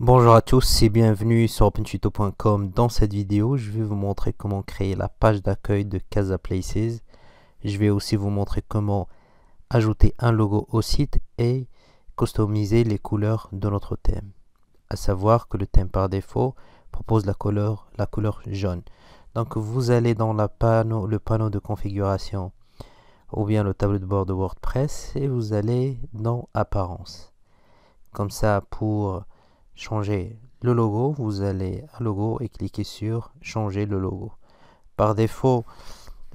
Bonjour à tous et bienvenue sur opentuto.com. Dans cette vidéo, je vais vous montrer comment créer la page d'accueil de Casa Places. Je vais aussi vous montrer comment ajouter un logo au site et customiser les couleurs de notre thème. À savoir que le thème par défaut propose la couleur jaune. Donc vous allez dans le panneau de configuration ou bien le tableau de bord de WordPress et vous allez dans Apparence. Comme ça, pour changer le logo, vous allez à logo et cliquez sur changer le logo. Par défaut,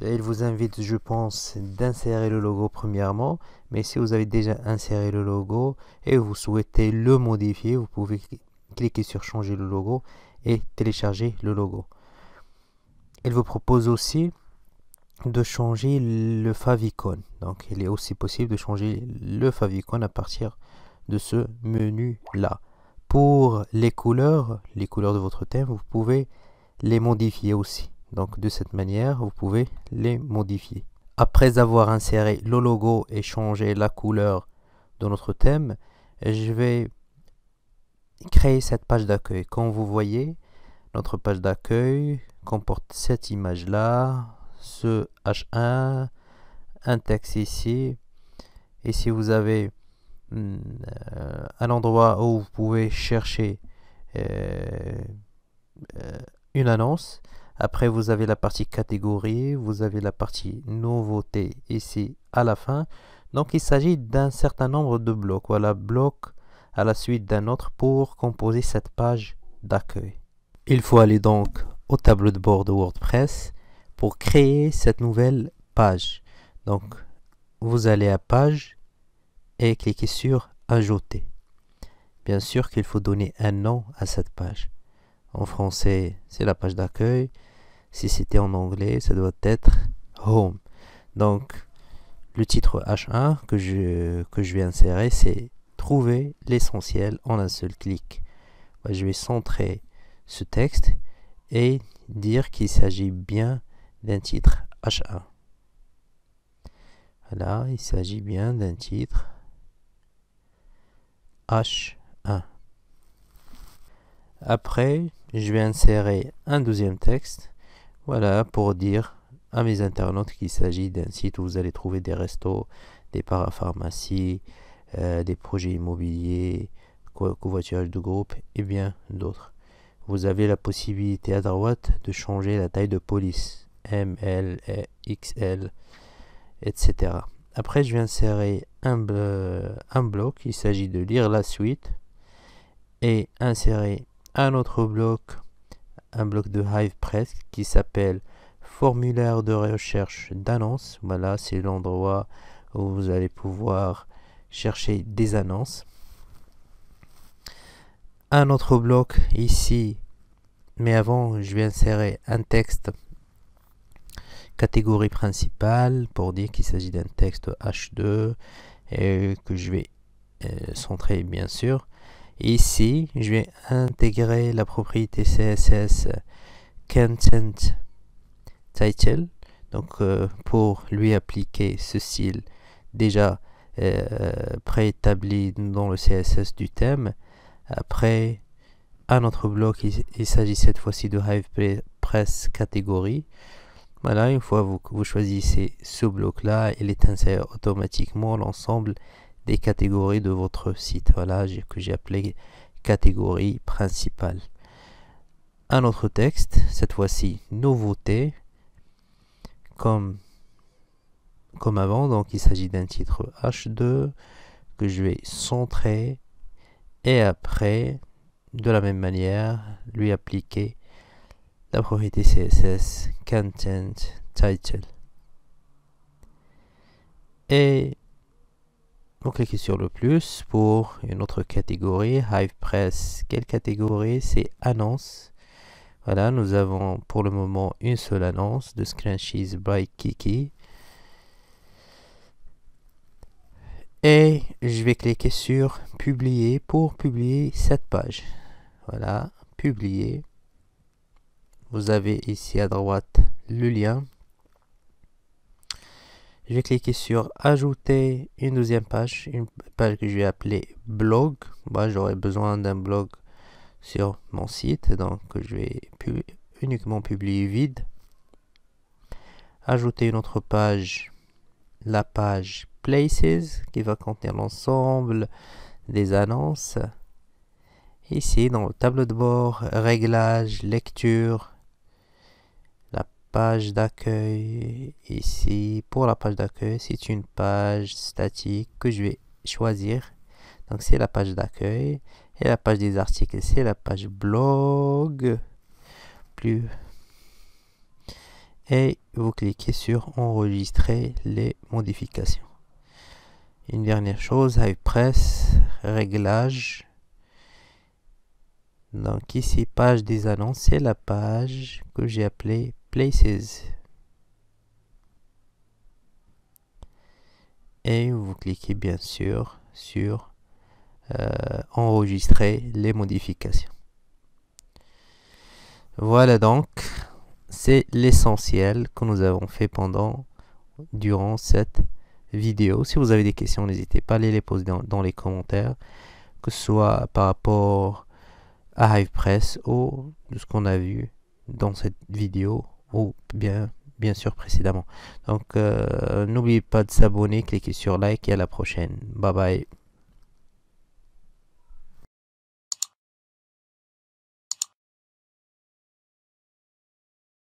il vous invite, je pense, d'insérer le logo premièrement, mais si vous avez déjà inséré le logo et vous souhaitez le modifier, vous pouvez cliquer sur changer le logo et télécharger le logo. Il vous propose aussi de changer le favicon. Donc il est aussi possible de changer le favicon à partir de ce menu là. Pour les couleurs de votre thème, vous pouvez les modifier aussi. Donc de cette manière, vous pouvez les modifier. Après avoir inséré le logo et changé la couleur de notre thème, je vais créer cette page d'accueil. Comme vous voyez, notre page d'accueil comporte cette image là, ce H1, un texte ici. Et si vous avez un endroit où vous pouvez chercher une annonce. Après, vous avez la partie catégorie, vous avez la partie nouveauté ici à la fin. Donc, il s'agit d'un certain nombre de blocs. Voilà, bloc à la suite d'un autre pour composer cette page d'accueil. Il faut aller donc au tableau de bord de WordPress pour créer cette nouvelle page. Donc, vous allez à page et cliquez sur ajouter. Bien sûr qu'il faut donner un nom à cette page. En français, c'est la page d'accueil. Si c'était en anglais, ça doit être Home. Donc, le titre H1 que je vais insérer, c'est Trouver l'essentiel en un seul clic. Je vais centrer ce texte et dire qu'il s'agit bien d'un titre H1. Voilà, il s'agit bien d'un titre H1. Après, je vais insérer un deuxième texte. Voilà, pour dire à mes internautes qu'il s'agit d'un site où vous allez trouver des restos, des parapharmacies, des projets immobiliers, covoiturage de groupe et bien d'autres. Vous avez la possibilité à droite de changer la taille de police, M, L, XL, etc. Après, je vais insérer un bloc. Il s'agit de lire la suite et insérer un autre bloc, un bloc de HivePress qui s'appelle formulaire de recherche d'annonces. Voilà, c'est l'endroit où vous allez pouvoir chercher des annonces. Un autre bloc ici, mais avant, je vais insérer un texte catégorie principale pour dire qu'il s'agit d'un texte H2 et que je vais centrer bien sûr. Et ici, je vais intégrer la propriété CSS Content Title. Donc, pour lui appliquer ce style déjà préétabli dans le CSS du thème. Après, un autre bloc, il s'agit cette fois-ci de HivePress catégorie. Voilà, une fois que vous choisissez ce bloc-là, il est inséré automatiquement l'ensemble des catégories de votre site. Voilà, que j'ai appelé catégorie principale. Un autre texte, cette fois-ci nouveauté, comme avant. Donc, il s'agit d'un titre H2 que je vais centrer et après, de la même manière, lui appliquer la propriété CSS Content Title. Et vous cliquez sur le plus pour une autre catégorie, HivePress. Quelle catégorie? C'est annonce. Voilà, nous avons pour le moment une seule annonce de Scrunchies by Kiki. Et je vais cliquer sur publier pour publier cette page. Voilà, publier. Vous avez ici à droite le lien. Je vais cliquer sur ajouter une deuxième page, une page que je vais appeler blog. J'aurai besoin d'un blog sur mon site. Donc je vais uniquement publier vide. Ajouter une autre page, la page Places, qui va contenir l'ensemble des annonces. Ici, dans le tableau de bord, réglages, lecture, la page d'accueil. Ici, pour la page d'accueil, c'est une page statique que je vais choisir. Donc, c'est la page d'accueil. Et la page des articles, c'est la page blog. Et vous cliquez sur enregistrer les modifications. Une dernière chose, HivePress, réglage. Donc ici, page des annonces, c'est la page que j'ai appelée Places. Et vous cliquez bien sûr sur enregistrer les modifications. Voilà donc, c'est l'essentiel que nous avons fait durant cette vidéo. Si vous avez des questions, n'hésitez pas à les poser dans les commentaires, que ce soit par rapport à HivePress ou de ce qu'on a vu dans cette vidéo ou bien sûr précédemment. Donc n'oubliez pas de s'abonner, cliquez sur like et à la prochaine. Bye bye.